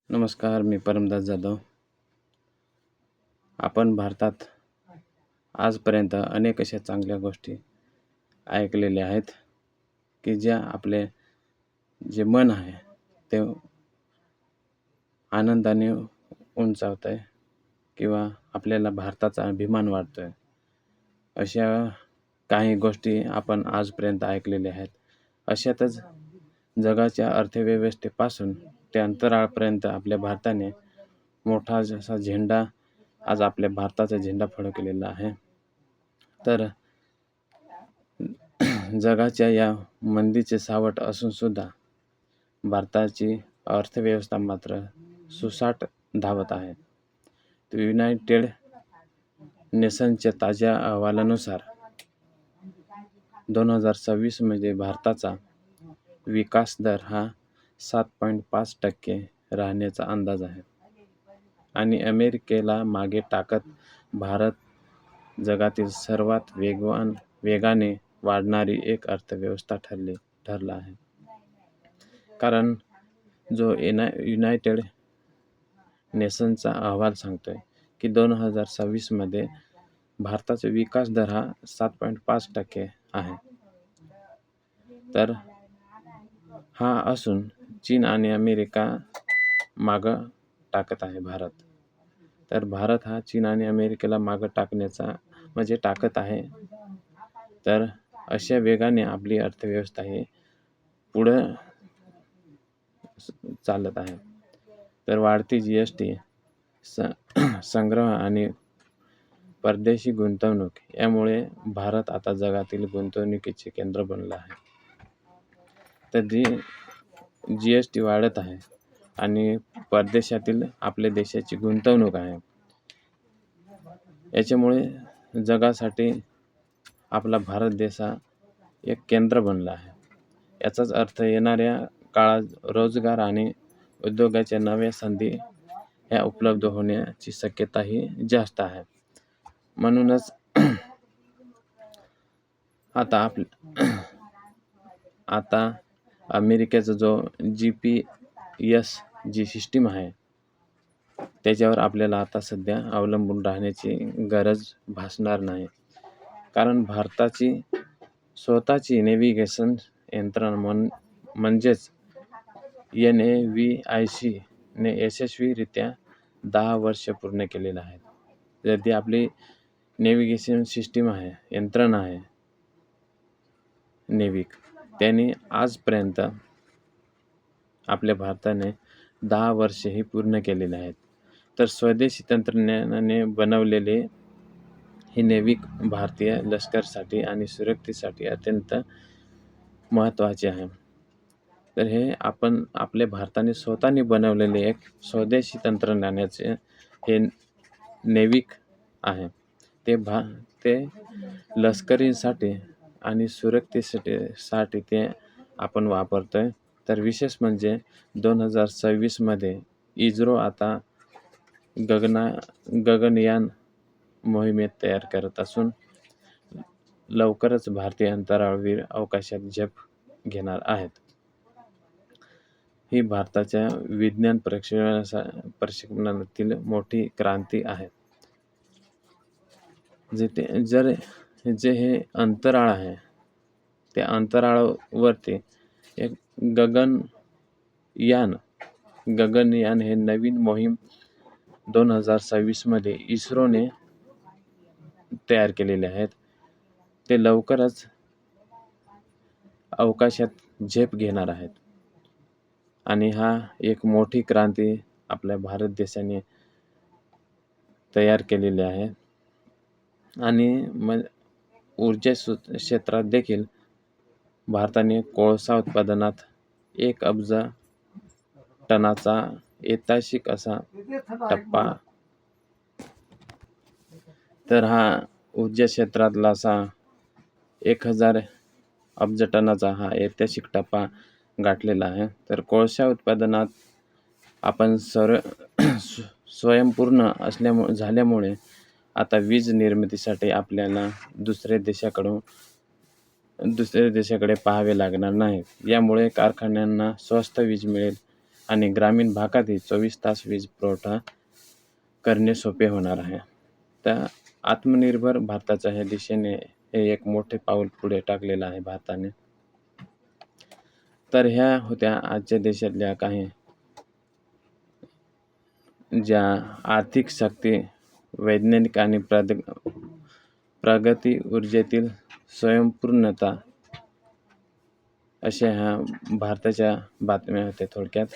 नमस्कार, मी परमदास जाधव. आपण भारतात आजपर्यंत अनेक अशा चांगल्या गोष्टी ऐकलेल्या आहेत, की ज्या आपले जे मन आहे ते आनंदाने उंचावतंय किंवा आपल्याला भारताचा अभिमान वाटतोय. अशा काही गोष्टी आपण आजपर्यंत ऐकलेल्या आहेत. अशातच जगाच्या अर्थव्यवस्थेपासून ते अंतराळापर्यंत आपल्या भारताने मोठा जसा झेंडा आज आपल्या भारताचा झेंडा फडकलेला आहे. तर जगाच्या या मंदीचे सावट असून सुद्धा भारताची अर्थव्यवस्था मात्र सुसाट धावत आहे. युनायटेड नेशनच्या ताज्या अहवालानुसार 2026 मध्ये भारताचा विकास दर हा 7.5% राहण्याचा अंदाज आहे आणि अमेरिकेला मागे टाकत भारत जगातील सर्वात वेगाने वाढणारी एक अर्थव्यवस्था ठरला आहे. कारण जो युनायटेड नेशनचा अहवाल सांगतोय की 2026 मध्ये भारताचा विकास दर हा 7.5% आहे. तर हा असून चीन आणि अमेरिका मागं टाकत आहे भारत. तर भारत हा चीन आणि अमेरिकेला मागं टाकत आहे. तर अशा वेगाने आपली अर्थव्यवस्था ही पुढं चालत आहे. तर वाढती GST, संग्रह आणि परदेशी गुंतवणूक यामुळे भारत आता जगातील गुंतवणुकीचे केंद्र बनलं आहे. तर GST वाढत आहे आणि परदेशातील आपल्या देशाची गुंतवणूक आहे. याच्यामुळे जगासाठी आपला भारत देश हा एक केंद्र बनला आहे. याचाच अर्थ येणाऱ्या काळात रोजगार आणि उद्योगाच्या नव्या संधी ह्या उपलब्ध होण्याची शक्यताही जास्त आहे. म्हणूनच आता अमेरिकेचा जो GPS जी सिस्टीम आहे त्याच्यावर आपल्याला आता सध्या अवलंबून राहण्याची गरज भासणार नाही. कारण भारताची स्वतःची नेव्हिगेशन यंत्रणा म्हणजेच NAVIC ने यशस्वीरित्या 10 वर्ष पूर्ण केलेलं आहे. तर ती आपली नेव्हिगेशन सिस्टीम आहे, यंत्रणा आहे नेविक, त्याने आजपर्यंत आपल्या भारताने 10 वर्षेही पूर्ण केलेले आहेत. तर स्वदेशी तंत्रज्ञानाने बनवलेले हे नेविक भारतीय लष्करासाठी आणि सुरक्षेसाठी अत्यंत महत्त्वाचे आहे. तर हे आपण आपल्या भारताने स्वतःने बनवलेले एक स्वदेशी तंत्रज्ञानाचे हे नेविक आहे. ते लष्करीसाठी आणि सुरक्षेसाठी ते आपण वापरतोय. तर विशेष म्हणजे 2026 मध्ये इस्रो आता गगनयान मोहिमेत तयार करत असून लवकरच भारतीय अंतराळवीर अवकाशात झेप घेणार आहेत. ही भारताच्या विज्ञान प्रक्षेपणातील मोठी क्रांती आहे. जे हे अंतराळ आहे त्या अंतराळावरती एक गगनयान हे नवीन मोहीम 2026 मध्ये इस्रोने तयार केलेले आहेत. ते लवकरच अवकाशात झेप घेणार आहेत आणि हा एक मोठी क्रांती आपल्या भारत देशाने तयार केलेली आहे. आणि ऊर्जा क्षेत्रात देखील भारताने कोळसा उत्पादनात 1 अब्ज टनाचा ऐतिहासिक असा टप्पा, तर हा ऊर्जा क्षेत्रातला असा 1000 अब्ज टनाचा हा ऐतिहासिक टप्पा गाठलेला आहे. तर कोळसा उत्पादनात आपण स्वयंपूर्ण झाल्यामुळे आता वीज निर्मितीसाठी आपल्याला दुसऱ्या देशाकडे पाहावे लागणार नाही. यामुळे कारखान्यांना स्वस्त वीज मिळेल आणि ग्रामीण भागातही 24 तास वीज पुरवठा करणे सोपे होणार आहे. तर आत्मनिर्भर भारताच्या ह्या दिशेने हे एक मोठे पाऊल पुढे टाकलेलं आहे भारताने. तर ह्या होत्या आजच्या देशातल्या काही ज्या आर्थिक शक्ती, वैज्ञानिक आणि प्रगती, ऊर्जेतील स्वयंपूर्णता अशा ह्या भारताच्या बातम्या होत्या थोडक्यात.